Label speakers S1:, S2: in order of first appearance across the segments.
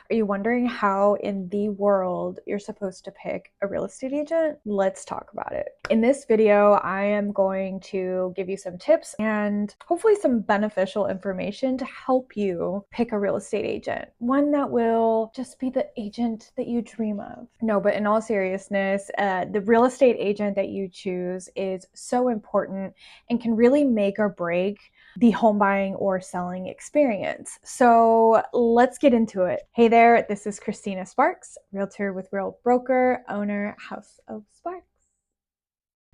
S1: Are you wondering how in the world you're supposed to pick a real estate agent? Let's talk about it. In this video, I am going to give you some tips and hopefully some beneficial information to help you pick a real estate agent. One that will just be the agent that you dream of. No, but in all seriousness, the real estate agent that you choose is so important and can really make or break the home buying or selling experience. So let's get into it. Hey there, this is Christina Sparks, Realtor with Real Broker, owner, House of Sparks.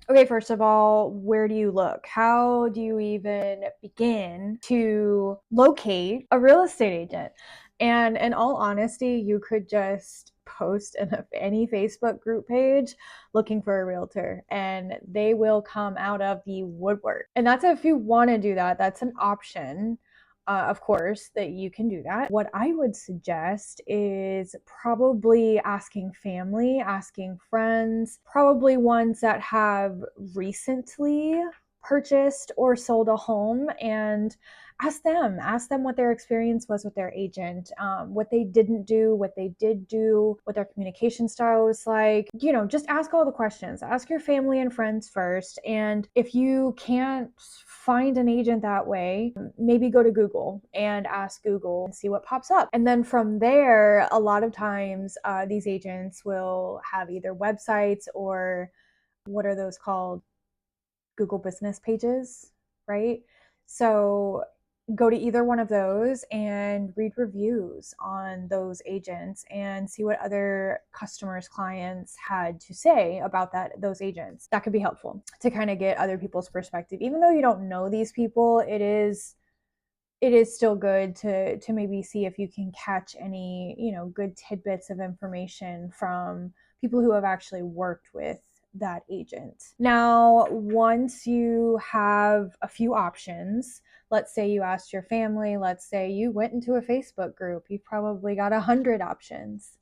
S1: Okay, first of all, where do you look? How do you even begin to locate a real estate agent? And in all honesty, you could just post in any Facebook group page looking for a realtor and they will come out of the woodwork. And that's if you want to do that, that's an option. Of course, that you can do that. What I would suggest is probably asking family, asking friends, probably ones that have recently purchased or sold a home, and ask them what their experience was with their agent, what they didn't do, what they did do, what their communication style was like. Just ask all the questions. Ask your family and friends first. And if you can't find an agent that way, maybe go to Google and ask Google and see what pops up. And then from there, a lot of times these agents will have either websites or what are those called? Google business pages, right? So go to either one of those and read reviews on those agents and see what other customers, clients had to say about those agents. That could be helpful to kind of get other people's perspective. Even though you don't know these people, it is still good to maybe see if you can catch any, good tidbits of information from people who have actually worked with that agent. Now, once you have a few options, let's say you asked your family, let's say you went into a Facebook group, you've probably got 100 options.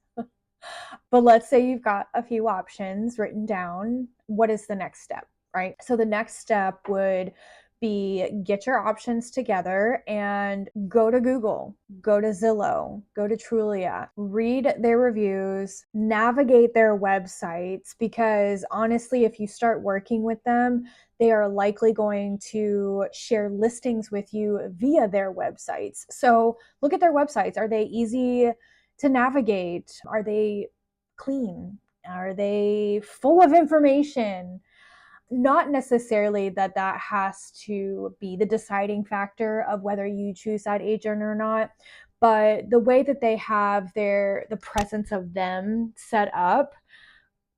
S1: But let's say you've got a few options written down. What is the next step, right? So the next step would be get your options together and go to Google, go to Zillow, go to Trulia, read their reviews, navigate their websites, because honestly, if you start working with them, they are likely going to share listings with you via their websites. So look at their websites. Are they easy to navigate? Are they clean? Are they full of information? Not necessarily that has to be the deciding factor of whether you choose that agent or not, but the way that they have the presence of them set up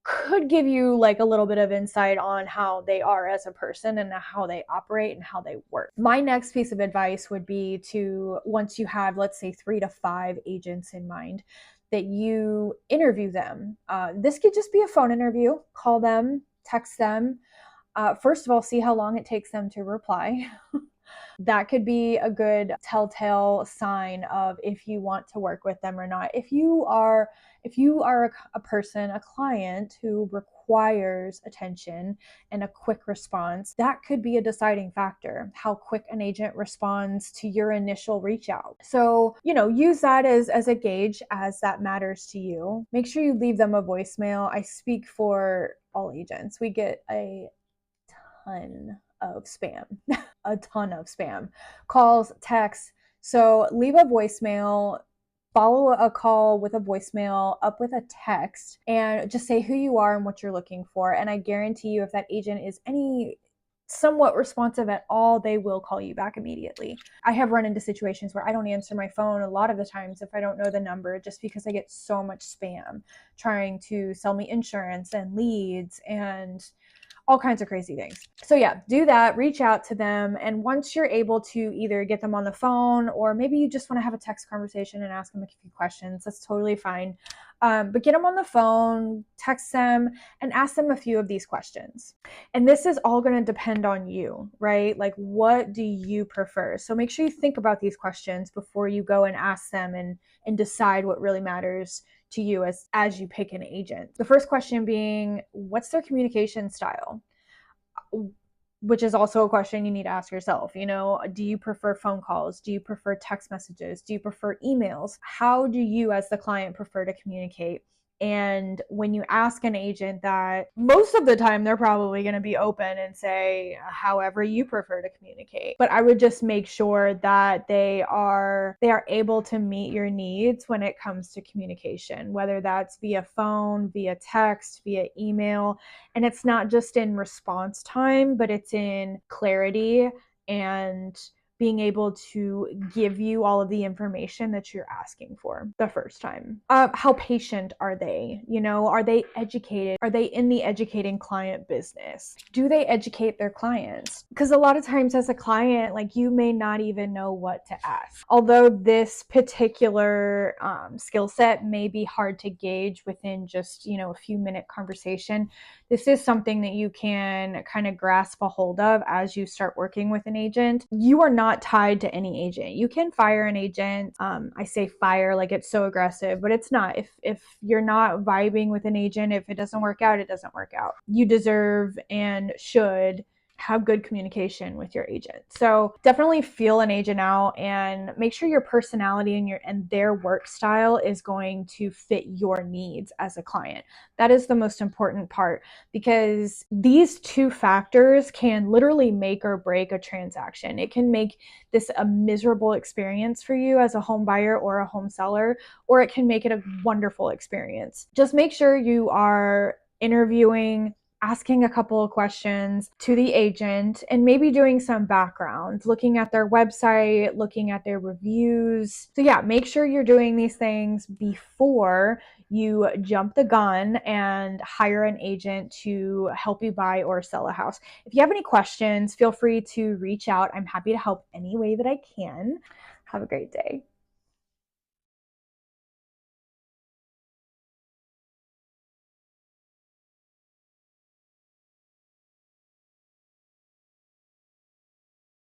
S1: could give you like a little bit of insight on how they are as a person and how they operate and how they work. My next piece of advice would be to, once you have, let's say, 3 to 5 agents in mind, that you interview them. This could just be a phone interview. Call them, text them. First of all, see how long it takes them to reply. That could be a good telltale sign of if you want to work with them or not. If you are a person, a client who requires attention and a quick response, that could be a deciding factor, how quick an agent responds to your initial reach out. So, use that as a gauge as that matters to you. Make sure you leave them a voicemail. I speak for all agents. We get a ton of spam, a ton of spam calls, texts. So leave a voicemail, follow a call with a voicemail up with a text, and just say who you are and what you're looking for. And I guarantee you, if that agent is somewhat responsive at all, they will call you back immediately. I have run into situations where I don't answer my phone a lot of the times if I don't know the number, just because I get so much spam trying to sell me insurance and leads and all kinds of crazy things. So yeah, do that, reach out to them. And once you're able to either get them on the phone, or maybe you just want to have a text conversation and ask them a few questions, that's totally fine. But get them on the phone, text them, and ask them a few of these questions. And this is all going to depend on you, right? Like, what do you prefer? So make sure you think about these questions before you go and ask them and decide what really matters to you as you pick an agent. The first question being, what's their communication style? which is also a question you need to ask yourself. You know, do you prefer phone calls? Do you prefer text messages? Do you prefer emails? How do you as the client prefer to communicate? And when you ask an agent that, most of the time they're probably going to be open and say however you prefer to communicate. But I would just make sure that they are able to meet your needs when it comes to communication, whether that's via phone, via text, via email. And it's not just in response time, but it's in clarity and being able to give you all of the information that you're asking for the first time. How patient are they? You know, are they educated? Are they in the educating client business? Do they educate their clients? Because a lot of times as a client, like, you may not even know what to ask. Although this particular skill set may be hard to gauge within just, you know, a few minute conversation, this is something that you can kind of grasp a hold of as you start working with an agent. You are not tied to any agent. You can fire an agent. I say fire like it's so aggressive, but it's not. If you're not vibing with an agent, if it doesn't work out, it doesn't work out. You deserve and should have good communication with your agent. So definitely feel an agent out and make sure your personality and their work style is going to fit your needs as a client. That is the most important part, because these two factors can literally make or break a transaction. It can make this a miserable experience for you as a home buyer or a home seller, or it can make it a wonderful experience. Just make sure you are interviewing, asking a couple of questions to the agent, and maybe doing some background, looking at their website, looking at their reviews. So yeah, make sure you're doing these things before you jump the gun and hire an agent to help you buy or sell a house. If you have any questions, feel free to reach out. I'm happy to help any way that I can. Have a great day.